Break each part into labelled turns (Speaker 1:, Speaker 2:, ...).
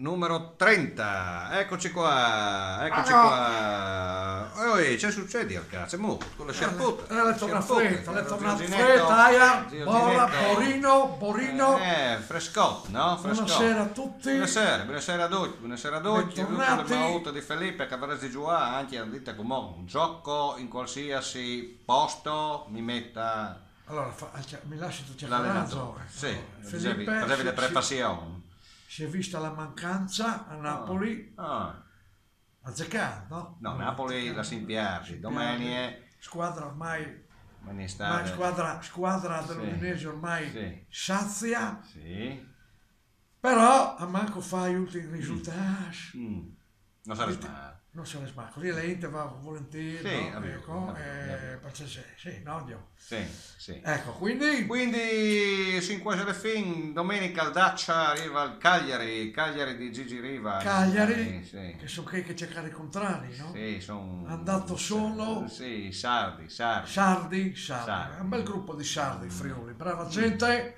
Speaker 1: numero 30. Eccoci qua, eccoci qua. C'è succedi al cazzo, con le sciarpute.
Speaker 2: Le torna fretta, Bora, Borino.
Speaker 1: Frescotto, no? Frescotto.
Speaker 2: Buonasera a tutti.
Speaker 1: Buonasera a tutti, buonasera a tutti.
Speaker 2: Bentornati.
Speaker 1: Abbiamo avuto di Felipe che avresti giù anche a dite come un gioco in qualsiasi posto mi metta.
Speaker 2: Allora, mi lasci tu
Speaker 1: l'allenatore. Sì, facevi le prefazioni.
Speaker 2: Si è vista la mancanza a Napoli, azzeccato, no?
Speaker 1: No, Napoli la si impiarsi, domani
Speaker 2: squadra ormai
Speaker 1: squadra
Speaker 2: dell'Udinese ormai sazia,
Speaker 1: però
Speaker 2: a manco fa gli ultimi risultati.
Speaker 1: Non sarà sbagliato.
Speaker 2: Non se ne sbaglia, così la Inter va volentieri, ecco,
Speaker 1: quindi si quasi alla fine, domenica al Dacia arriva il Cagliari di Gigi Riva.
Speaker 2: Che sono che cercare i contrari, no?
Speaker 1: Sì, sono
Speaker 2: andato solo.
Speaker 1: Sì, sardi.
Speaker 2: Un bel gruppo di sardi, Friuli, brava gente.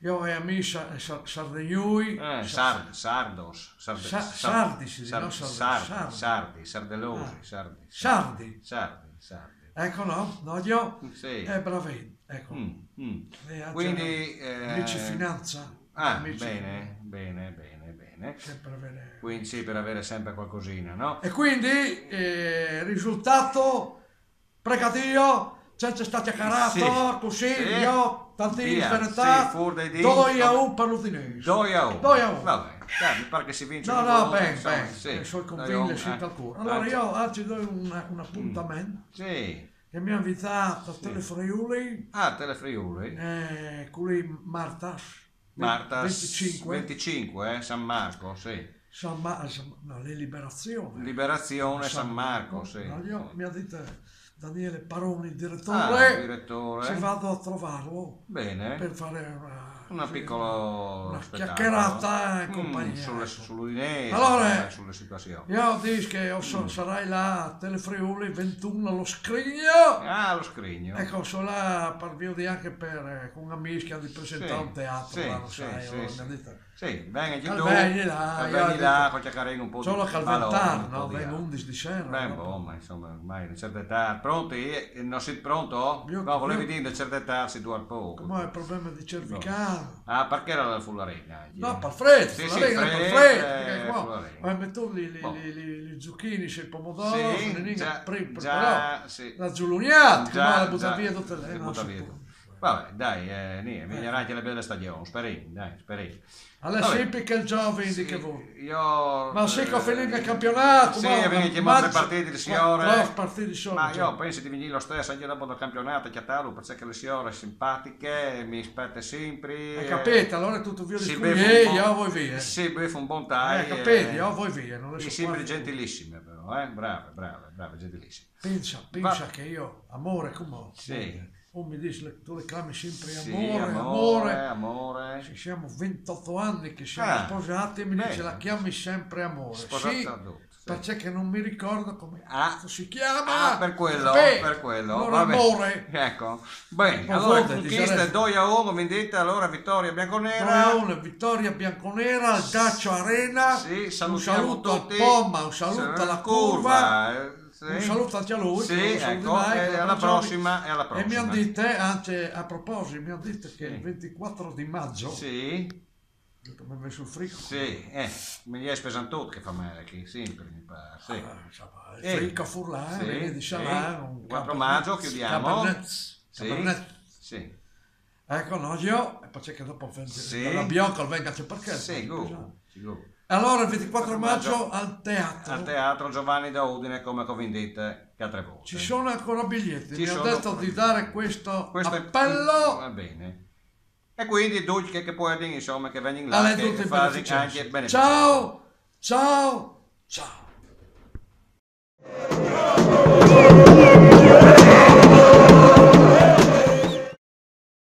Speaker 2: Io e amici sardegnui,
Speaker 1: sardi
Speaker 2: si dice, no?
Speaker 1: Sardi.
Speaker 2: Ecco, no, io bravi, ecco.
Speaker 1: Quindi
Speaker 2: amici finanza.
Speaker 1: Bene. Quindi sì, per avere sempre qualcosina, no?
Speaker 2: E quindi risultato, prega Dio, c'è stato carato, così, io tanti svenetà, 2-1 per l'Udinese.
Speaker 1: 2-1. Vabbè, mi pare che si vince.
Speaker 2: No, bene, sono convinto sì al cuore. Allora io oggi do un appuntamento. Che mi ha invitato a Telefriuli.
Speaker 1: Telefriuli.
Speaker 2: Qui Martas
Speaker 1: 25, San Marco,
Speaker 2: le Liberazione.
Speaker 1: Liberazione San Marco,
Speaker 2: Mi ha detto Daniele Paroni, il direttore. Se vado a trovarlo.
Speaker 1: Bene.
Speaker 2: Per fare una
Speaker 1: chiacchierata
Speaker 2: in compagnia.
Speaker 1: Sull'Udinese,
Speaker 2: allora,
Speaker 1: sulle situazioni.
Speaker 2: Io dico che sarai là a Telefriuli 21 allo Scrigno.
Speaker 1: Lo Scrigno.
Speaker 2: Ecco, sono là per via di anche con amici che hanno presentato un teatro.
Speaker 1: Vengi
Speaker 2: là,
Speaker 1: poi cercare un po'
Speaker 2: solo Calventano, no? Vengo 11 di sera.
Speaker 1: Ma insomma, ormai una certa età. Pronti? Non siete pronto? No, volevi dire una certa età si dura poco.
Speaker 2: Come è il problema di cervicale?
Speaker 1: Perché era la fullarena?
Speaker 2: No, per freddo. Ma metto gli zucchini, il pomodoro, la giulignata, la butta via tutte le.
Speaker 1: Vabbè, dai, viene anche la bella stagione, speriamo.
Speaker 2: Alla sempre che il giovane di che voi.
Speaker 1: Ma
Speaker 2: sì che ho finito il campionato.
Speaker 1: Vieni chiamato 3 partite di signore. Ma io penso di venire lo stesso anche dopo il campionato, chiatalo, perché le signore simpatiche, mi aspetta sempre.
Speaker 2: Hai capito? Allora è tutto via di io voi via.
Speaker 1: Sì, beffa un buon taglio.
Speaker 2: Hai capito? Io voi via.
Speaker 1: E sempre gentilissime però, brave, gentilissime.
Speaker 2: Pensa che io, amore come? Mi dice, tu le chiami sempre amore. Ci siamo 28 anni che siamo sposati e mi dice la chiami sempre amore. Perché non mi ricordo come si chiama.
Speaker 1: Per quello.
Speaker 2: Allora amore.
Speaker 1: Ecco. Bene, allora conquista 2-1, vendetta, allora vittoria bianconera.
Speaker 2: 2-1, vittoria bianconera al Dacia Arena.
Speaker 1: Un
Speaker 2: saluto al
Speaker 1: tutti.
Speaker 2: Pomma, un saluto alla curva. Un saluto anche a lui,
Speaker 1: alla prossima.
Speaker 2: E mi hanno detto, anche a proposito, mi hanno detto che il 24 di maggio mi ho messo il frigo.
Speaker 1: Me li hai spesantut che fa male qui, sempre mi pare.
Speaker 2: Il frigo furlare, di Salà,
Speaker 1: 4 maggio chiudiamo.
Speaker 2: Cabernet. Ecco, no, io, e poi c'è che dopo la bianca venga, perché? Allora il 24 maggio al teatro.
Speaker 1: Al teatro Giovanni da Udine, come convindite che altre volte.
Speaker 2: Ci sono ancora biglietti, mi hanno detto di dare questo appello.
Speaker 1: Va bene. E quindi tutti che puoi dire, insomma, che vengono là, che fanno anche bene.
Speaker 2: Ciao.